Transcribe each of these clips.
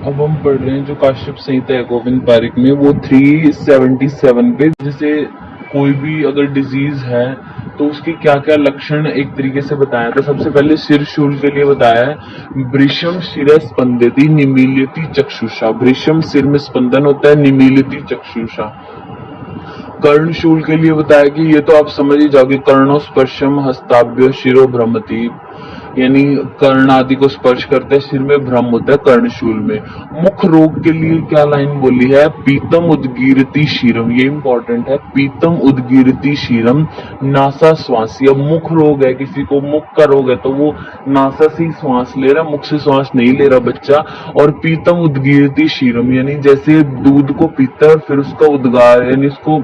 अब हम पढ़ रहे हैं जो काश्यप संहिता है गोविंद पारिक में, वो 377 पे, जैसे कोई भी अगर डिजीज है तो उसके क्या क्या लक्षण एक तरीके से बताया था। सबसे पहले सिर शूल के लिए बताया है, वृषम शिर स्पंदति निमील्यति चक्षुषा। वृषम सिर में स्पंदन होता है, निमील्यति चक्षुषा। कर्णशूल के लिए बताया कि ये तो आप समझ ही जाओगे, कर्णो स्पर्शम हस्ताभ्य शिरो भ्रमति, यानी कर्ण आदि को स्पर्श करते हैं, सिर में भ्रम होता है कर्णशूल में। मुख रोग के लिए क्या लाइन बोली है, पीतम उद्गीरति शीरम, ये इंपॉर्टेंट है, पीतम उद्गीरति शीरम नासा श्वासी। अब मुख रोग है, किसी को मुख का रोग है तो वो नासा से ही श्वास ले रहा, मुख से श्वास नहीं ले रहा बच्चा। और पीतम उद्गीरति शीरम, यानी जैसे दूध को पीता है फिर उसका उद्गार यानी उसको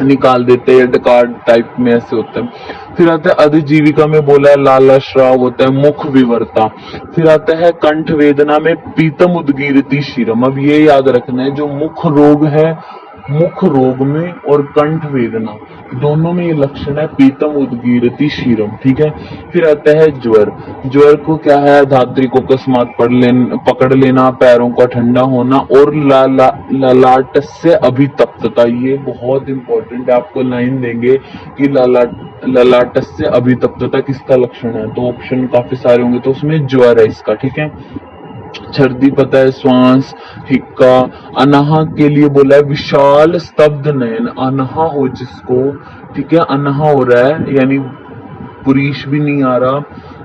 निकाल देते हैं, डकार टाइप में ऐसे होता है। फिर आता है अधिजीविका में बोला है लाला श्राव होता है, मुख विवर्ता। फिर आता है कंठ वेदना में पीतम उद्गीरति शीरम। अब ये याद रखना है, जो मुख रोग है, मुख रोग में और कंठ वेदना दोनों में ये लक्षण है पीतम उद्गीरति शीरम, ठीक है। फिर आता है ज्वर। ज्वर को क्या है, धात्री को अकस्मात पकड़ लेना, पैरों का ठंडा होना और ललाट से अभितप्तता। ये बहुत इंपॉर्टेंट है, आपको लाइन देंगे कि ललाट से अभितप्तता किसका लक्षण है, तो ऑप्शन काफी सारे होंगे, तो उसमें ज्वर है इसका, ठीक है। छर्दी पता है, श्वास, हिक्का। अनहा के लिए बोला है विशाल स्तब्ध नयन, अनहा हो जिसको, ठीक है, अनहा हो रहा है यानी पुरीश भी नहीं आ रहा,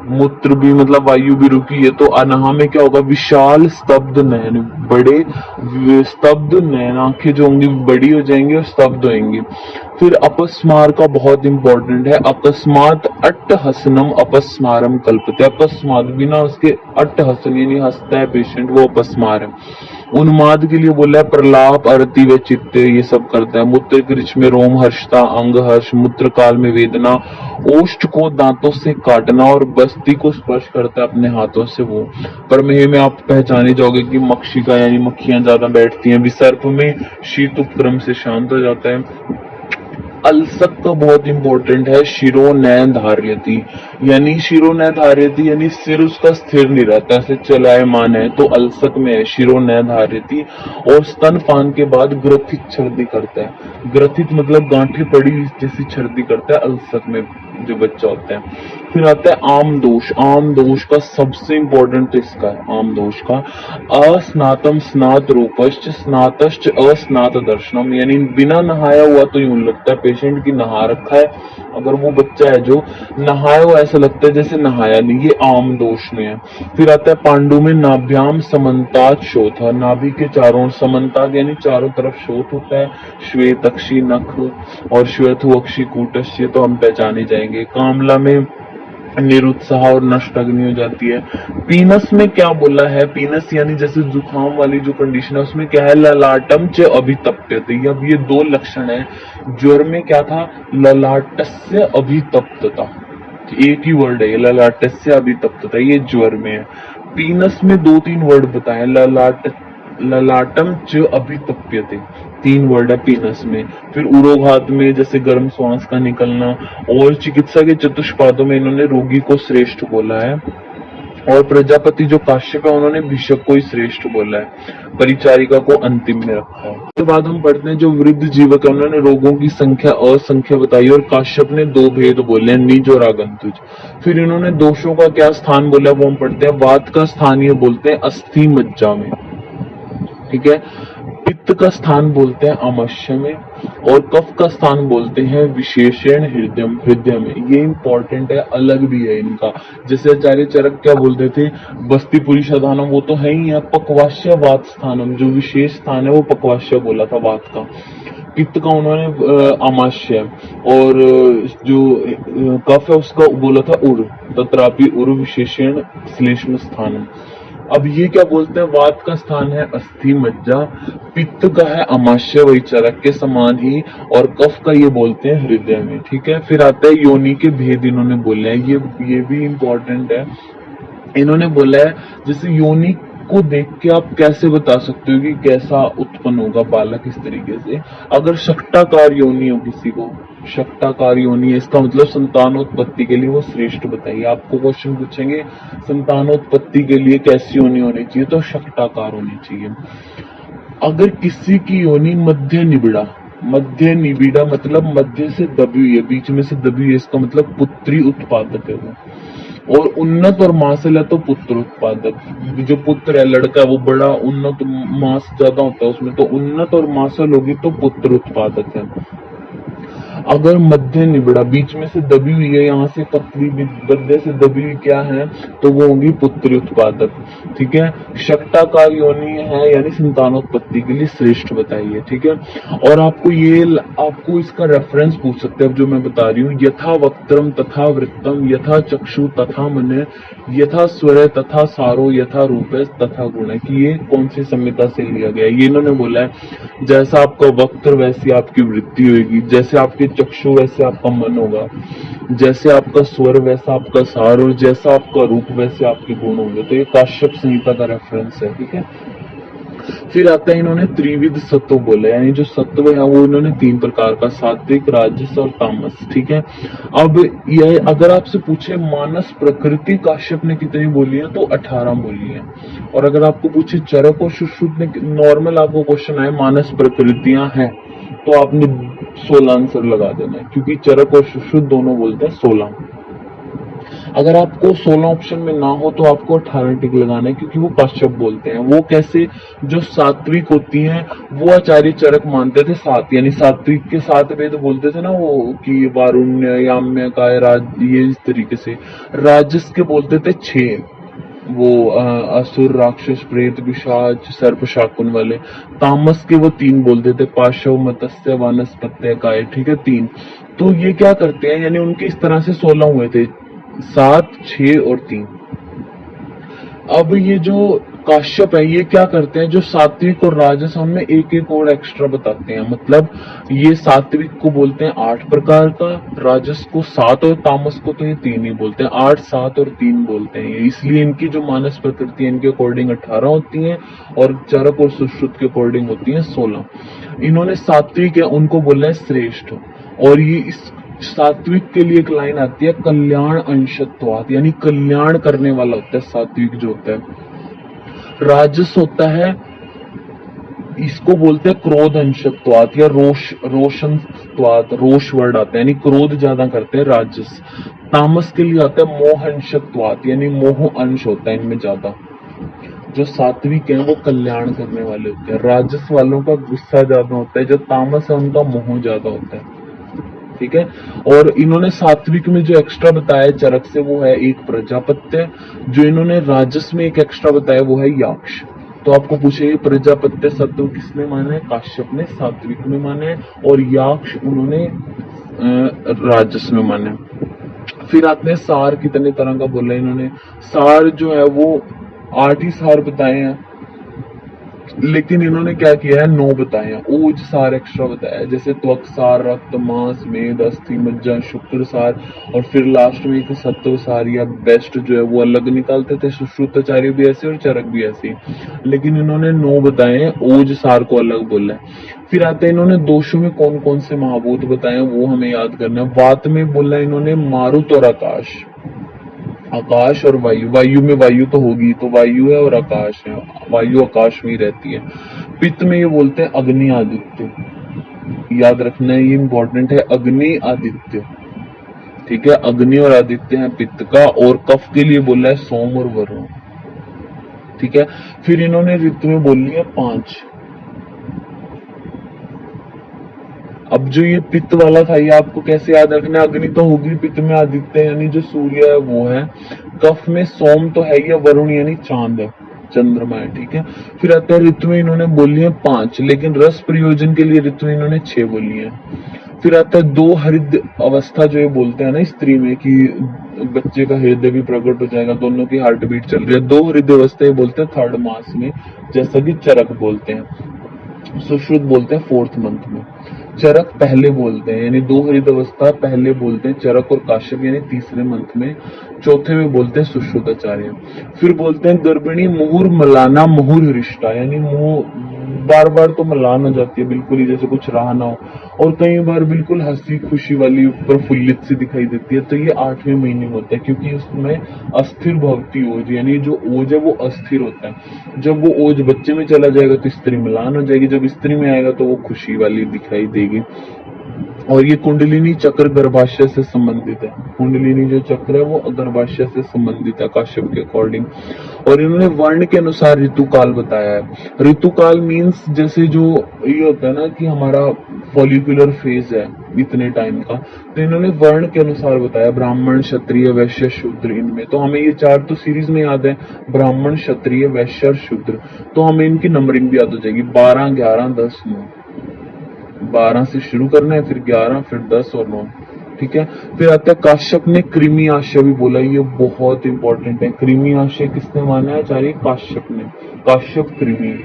मूत्र भी मतलब वायु भी रुकी है, तो अनहा में क्या होगा, विशाल स्तब्ध नयन, बड़े स्तब्ध नयन, आंखें जो होंगी बड़ी हो जाएंगी और स्तब्ध होंगी। फिर अपस्मार का बहुत इंपॉर्टेंट है, अकस्मात अट्टहसनम अपस्मारम कल्पते। अकस्मात बिना उसके अट्टहसन यानी हंसता है पेशेंट, वो अपस्मार है। उन्माद के लिए बोला है प्रलाप अरति व चित्ते, ये सब करता है। मूत्र कृच में रोम हर्षता, अंग हर्ष, मूत्र काल में वेदना, ओष्ठ को दांतों से काटना और बस्ती को स्पर्श करता है अपने हाथों से वो। प्रमेह में आप पहचाने जाओगे कि मक्षिका यानी मक्खियां ज्यादा बैठती हैं। विसर्प में शीत उपक्रम से शांत हो जाता है। अलसक का बहुत इंपॉर्टेंट है, शिरो नय धार्यति, यानी शिरो नय धार्यति यानी सिर उसका स्थिर नहीं रहता, ऐसे चलायमान है, तो अलसक में है शिरो नय धार्यति। और स्तनपान के बाद ग्रथित छर्दी करता है, ग्रथित मतलब गांठें पड़ी जैसी छर्दी करता है अलसक में जो बच्चा होता है। फिर आता है आम दोष। आम दोष का सबसे इंपॉर्टेंट इसका है, आम दोष का अस्नातम स्नात रूपश्च स्नातश्च अस्नात दर्शनम, यानी बिना नहाया हुआ तो यूं लगता है पेशेंट की नहा रखा है, अगर वो बच्चा है जो नहाया हुआ ऐसा लगता है जैसे नहाया नहीं, ये आम दोष में है। फिर आता है पांडु में नाभ्याम समन्तात शोथ, नाभि के चारों समन्तात यानी चारों तरफ शोथ होता है। श्वेत अक्षी नख और श्वेतु अक्षी कूटस्य तो हम पहचाने जाएंगे। कामला में निरुत्साह और नष्ट अग्नि हो जाती है। पीनस में क्या बोला है, पीनस यानी जैसे जुकाम वाली जो कंडीशन है उसमें क्या है, ललाटम च अभितप्यते। अब ये दो लक्षण है। ज्वर में क्या था, ललाटस्य अभितप्तता, एक ही वर्ड है ललाटस्य अभितप्तता, ये ज्वर में है। पीनस में दो तीन वर्ड बताए, ललाटम च अभितप्यते, तीन वर्ड है पीनस में। फिर उरोघात में जैसे गर्म श्वास का निकलना, और चिकित्सा के चतुष्पादों में इन्होंने रोगी को श्रेष्ठ बोला है, और प्रजापति जो काश्यप है उन्होंने भिषक को ही श्रेष्ठ बोला है, परिचारिका को अंतिम में रखा है। उसके बाद हम पढ़ते हैं जो वृद्ध जीवक है, उन्होंने रोगों की संख्या असंख्य बताई और काश्यप ने दो भेद बोले हैं, निज और आगंतुज। फिर इन्होंने दोषों का क्या स्थान बोला वो हम पढ़ते हैं। वात का स्थान ये बोलते हैं अस्थि मज्जा में, ठीक है। पित्त का स्थान बोलते हैं आमाशय में, और कफ का स्थान बोलते हैं विशेषण हृदय में। ये इंपॉर्टेंट है, अलग भी है इनका। जैसे आचार्य चरक क्या बोलते थे, बस्तीपुरी शदानम वो तो है ही है, पक्वाश्य वात स्थानम जो विशेष स्थान है वो पक्वाश्य बोला था वात का। पित्त का उन्होंने आमाशय, और जो कफ है उसका बोला था उर, तत्रापि उर विशेषण श्लेष्म स्थानम। अब ये क्या बोलते हैं, वात का स्थान है अस्थि मज्जा, पित्त का है आमाशय वही चरक के समान ही, और कफ का ये बोलते हैं हृदय में, ठीक है। फिर आता है योनि के भेद इन्होंने बोले हैं, ये भी इंपॉर्टेंट है। इन्होंने बोला है जैसे योनि को देख के आप कैसे बता सकते हो कि कैसा उत्पन्न होगा बालक, इस तरीके से अगर शक्टाकार योनि हो किसी को शक्टाकार योनि है, इसका मतलब संतानोत्पत्ति के लिए वो श्रेष्ठ बताइए। आपको क्वेश्चन पूछेंगे संतानोत्पत्ति के लिए कैसी योनि होनी चाहिए, तो शक्टाकार होनी चाहिए। अगर किसी की योनि मध्य निबिड़ा, मध्य निबिड़ा मतलब मध्य से दबी हुई है, बीच में से दबी हुई है, इसका मतलब पुत्री उत्पादक है वो। और उन्नत और मासल है तो पुत्र उत्पादक। जो पुत्र है लड़का है वो बड़ा उन्नत मास ज्यादा होता है उसमें, तो उन्नत और मासल होगी तो पुत्र उत्पादक है। अगर मध्य निबिड़ा बीच में से दबी हुई है, यहाँ से पतली मध्य से दबी हुई क्या है, तो वो होगी पुत्र उत्पादक। ठीक है, शक्टाकार योनि है यानी संतानोत्पत्ति के लिए श्रेष्ठ बताइए। ठीक है, और आपको इसका रेफरेंस पूछ सकते हैं, अब जो मैं बता रही हूँ, यथा वक्त्रम तथा वृत्तम यथा चक्षु तथा मन यथा स्वर तथा सारो यथा रूप तथा गुण, कि ये कौन सी संहिता से लिया गया है। ये इन्होंने बोला है जैसा आपका वक्त्र वैसी आपकी वृत्ति होगी, जैसे आपके चक्षु वैसे आपका मन होगा, जैसे आपका स्वर वैसा आपका सार, और जैसा आपका रूप वैसे आपके गुण होंगे। तो ये काश्यप संहिता का रेफरेंस है। ठीक है, फिर आता है इन्होंने त्रिविध सत्व बोले, यानी जो सत्व है वो इन्होंने 3 प्रकार का, सात्विक, राजस और तामस। ठीक है, अब यह अगर आपसे पूछे मानस प्रकृति काश्यप ने कितनी बोली है, तो 18 बोली है। और अगर आपको पूछे चरक और सुश्रुत ने, नॉर्मल आपको क्वेश्चन आए मानस प्रकृतियां हैं, तो आपने 16 आंसर लगा देना है, क्योंकि चरक और सुश्रुत दोनों बोलते हैं 16। अगर आपको 16 ऑप्शन में ना हो तो आपको 18 टिक लगाना है, क्योंकि वो काश्यप बोलते हैं। वो कैसे, जो सात्विक होती हैं वो आचार्य चरक मानते थे 7, यानी सात्विक के 7 वेद बोलते थे ना वो, कि वारुण्य, याम्य, काय, राज, ये इस तरीके से। राजस के बोलते थे 6, वो असुर, राक्षस, प्रेत, पिशाच, सर्प, शाकुन वाले। तामस के वो 3 बोलते थे, पाशव, मत्स्य, वानस्पत्य, काय। ठीक है, 3। तो ये क्या करते हैं, यानी उनके इस तरह से 16 हुए थे, 7, 6 और 3। अब ये जो काश्यप है ये क्या करते हैं, जो सात्विक और राजस उनमें एक एक और एक्स्ट्रा बताते हैं। मतलब ये सात्विक को बोलते हैं 8 प्रकार का, राजस को 7 और तामस को तो ये 3 ही बोलते हैं। 8, 7 और 3 बोलते हैं, इसलिए इनकी जो मानस प्रकृति है इनके अकॉर्डिंग 18 होती है, और चरक और सुश्रुत के अकॉर्डिंग होती है 16। इन्होंने सात्विक है उनको बोला है श्रेष्ठ। और ये इस सात्विक के लिए एक लाइन आती है, कल्याण अंशत्वात्, यानी कल्याण करने वाला होता है सात्विक जो होता है। राजस होता है, इसको बोलते हैं क्रोध अंशत्वात् या रोशनत्वात्, रोष वर्ड आता है, यानी क्रोध ज्यादा करते हैं राजस। तामस के लिए आता है मोह अंशत्वात्, यानी मोह अंश होता है इनमें ज्यादा। जो सात्विक है वो कल्याण करने वाले होते हैं, राजस वालों का गुस्सा ज्यादा होता है, जो तामस है उनका मोह ज्यादा होता है। ठीक है, और इन्होंने सात्विक में जो एक्स्ट्रा बताया चरक से वो है एक प्रजापत्य, जो इन्होंने राजस में एक एक्स्ट्रा बताया वो है याक्ष। तो आपको पूछे प्रजापत्य सत्व किसने माना है, काश्यप ने सात्विक में माना है, और याक्ष उन्होंने राजस में माना है। फिर आते हैं सार, कितने तरह का बोला इन्होंने। सार जो है वो 8 ही सार बताए हैं, लेकिन इन्होंने क्या किया है 9 बताए हैं, ओज सार एक्स्ट्रा बताया है, जैसे त्वक सार, रक्त, मांस, मेद, अस्थि, मज्जा, शुक्र सार, और फिर लास्ट में एक सत्व सार या बेस्ट जो है वो अलग निकालते थे। सुश्रुताचार्य भी ऐसे और चरक भी ऐसे, लेकिन इन्होंने 9 बताए हैं, ओज सार को अलग बोला है। फिर आते हैं इन्होंने दोषों में कौन कौन से महाभूत बताए वो हमें याद करना है। वात में बोला इन्होंने मारुत और आकाश, आकाश और वायु, वायु में वायु तो होगी, तो वायु है और आकाश है, वायु आकाश में ही रहती है। पित्त में ये बोलते हैं अग्नि आदित्य, याद रखना है ये इंपॉर्टेंट है, अग्नि आदित्य। ठीक है, अग्नि और आदित्य है पित्त का। और कफ के लिए बोला है सोम और वरुण। ठीक है, फिर इन्होंने ऋतु में बोली है 5। अब जो ये पित्त वाला था ये आपको कैसे याद रखना है, अग्नि तो होगी, पित्त में आदित्य यानी जो सूर्य है वो है, कफ में सोम तो है, या वरुण यानी चांद है, चंद्रमा है। ठीक है, फिर आता है ऋतु में इन्होंने बोली है 5, लेकिन रस प्रयोजन के लिए ऋतु इन्होंने 6 बोली है। फिर आता है 2 हृदय अवस्था, जो ये बोलते हैं ना स्त्री में कि बच्चे का हृदय भी प्रकट हो जाएगा, दोनों की हार्ट बीट चल रही है, 2 हृदय अवस्था ये बोलते हैं 3rd मास में, जैसा कि चरक बोलते हैं। सुश्रुत बोलते हैं 4th मंथ में। चरक पहले बोलते हैं, यानी दो हरित अवस्था पहले बोलते हैं चरक और काश्यप, यानी तीसरे मंथ में। चौथे में बोलते हैं सुश्रुताचार्य। फिर बोलते हैं गर्भिणी मुहुर मलाना मुहुर हृष्टा, यानी मुंह बार बार तो मलान हो जाती है, बिल्कुल ही जैसे कुछ रहा ना हो, और कई बार बिल्कुल हंसी खुशी वाली प्रफुल्लित सी दिखाई देती है, तो ये 8वें महीने में होता है, क्योंकि उसमें अस्थिर भवती ओज, यानी जो ओज है वो अस्थिर होता है। जब वो ओज बच्चे में चला जाएगा तो स्त्री मलान हो जाएगी, जब स्त्री में आएगा तो वो खुशी वाली दिखाई देगी। और ये कुंडलिनी चक्र गर्भाशय से संबंधित है। कुंडलिनी जो चक्र है वो गर्भाशय से संबंधित है काश्यप के अकॉर्डिंग। और इन्होंने वर्ण के अनुसार ऋतुकाल बताया है। ऋतुकाल मीन्स जैसे जो ये होता है ना कि हमारा फॉलिकुलर फेज है इतने टाइम का, तो इन्होंने वर्ण के अनुसार बताया, ब्राह्मण क्षत्रिय वैश्य शूद्र इनमें। तो हमें ये 4 तो सीरीज में याद है, ब्राह्मण क्षत्रिय वैश्य और शूद्र, तो हमें इनकी नंबरिंग भी याद हो जाएगी, 12 11 10 9। 12 से शुरू करना है, फिर 11, फिर 10 और 9। ठीक है। फिर आता है काश्यप ने कृमि आशय भी बोला, ये बहुत इंपॉर्टेंट है। कृमि आशय किसने माना है? आचार्य काश्यप ने, काश्यप कृमि।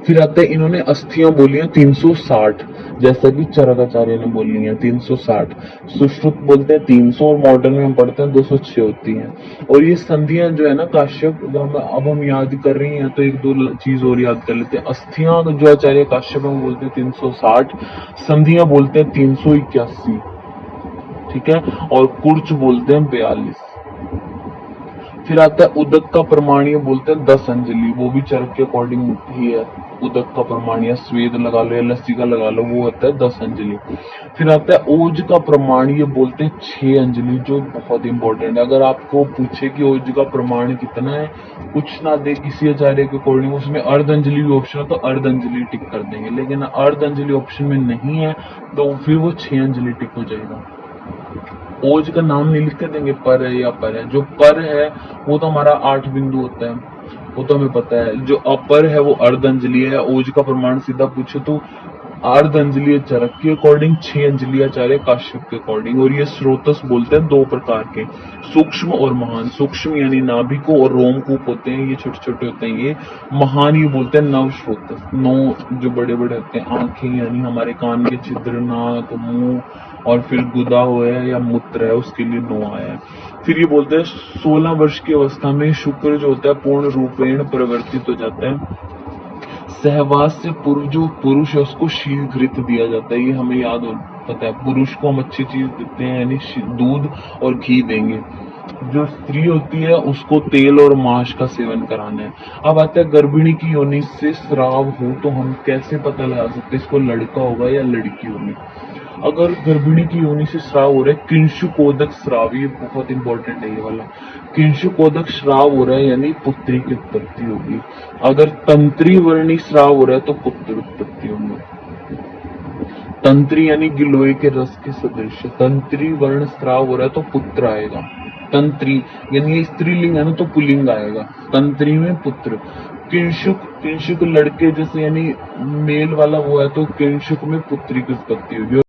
फिर आता है इन्होंने अस्थियां बोली हैं 360, जैसा कि चरकाचार्य ने बोली है 360। सुश्रुत बोलते हैं 300, और मॉडर्न में हम पढ़ते हैं 206 होती हैं। और ये संधियां जो है ना काश्यप, अब हम याद कर रही हैं तो एक दो चीज और याद कर लेते हैं। अस्थियां जो आचार्य काश्यप है वो बोलते हैं 360, संधियां बोलते हैं 381। ठीक है। और कुर्च बोलते हैं 42। फिर आता है उदक का प्रमाणीय बोलते हैं 10 अंजलि, वो भी चरक के अकॉर्डिंग ही है। उदक का प्रमाणीय स्वेद लगा लो या लस्सी का लगा लो, वो होता है 10 अंजलि। फिर आता है ओज का प्रमाणीय बोलते हैं 6 अंजलि, जो बहुत इंपॉर्टेंट है। अगर आपको पूछे कि ओज का प्रमाण कितना है, कुछ ना दे किसी आचार्य के अकॉर्डिंग, उसमें अर्ध अंजलि भी ऑप्शन है तो अर्ध अंजलि टिक कर देंगे, लेकिन अर्ध अंजलि ऑप्शन में नहीं है तो फिर वो 6 अंजलि टिक हो जाएगा। ओज का नाम नहीं लिख के देंगे, पर है या पर है। जो पर है वो तो हमारा 8 बिंदु होता है, वो तो हमें पता है। जो अपर है वो अर्ध अंजलि है। ओज का प्रमाण सीधा पूछे तो अर्ध अंजलि चरक के अकॉर्डिंग, 6 अंजलि आचार्य काश्यप के अकॉर्डिंग। और ये स्रोतस बोलते हैं 2 प्रकार के, सूक्ष्म और महान। सूक्ष्म यानी नाभिको और रोमकूप होते हैं, ये छोटे छोटे होते हैं। ये महान ये बोलते हैं नव स्रोतस, 9 जो बड़े बड़े होते हैं। आंखें यानी हमारे कान के छिद्र, नाक, मुंह, और फिर गुदा हो है या मूत्र है उसके लिए 9 आया है। फिर ये बोलते हैं 16 वर्ष की अवस्था में शुक्र जो होता है पूर्ण रूपेण परिवर्तित हो जाता है। सहवास से पूर्व जो पुरुष है उसको शील घृत दिया जाता है, ये हमें याद हो पता है। पुरुष को हम अच्छी चीज देते हैं, यानी दूध और घी देंगे। जो स्त्री होती है उसको तेल और मांस का सेवन कराना है। अब आता है गर्भिणी की योनि से स्राव हो तो हम कैसे पता लगा सकते हैं इसको लड़का होगा या लड़की होगी। अगर गर्भिणी की योनि से स्राव हो रहा है, किंशुकोदक स्राव, ये बहुत इंपॉर्टेंट है ये वाला। किंशुकोदक स्राव हो रहा है यानी पुत्री की उत्पत्ति होगी। अगर तंत्री वर्णी स्राव हो रहा है तो पुत्र उत्पत्ति होगी। तंत्री यानी गिलोय के रस के सदृश, तंत्री वर्ण स्राव हो रहा है तो पुत्र आएगा। तंत्री यानी स्त्रीलिंग है ना तो पुलिंग आएगा, तंत्री में पुत्र। किंशुक, किंशुक लड़के जैसे यानी मेल वाला वो है तो किंशुक में पुत्री की उत्पत्ति होगी।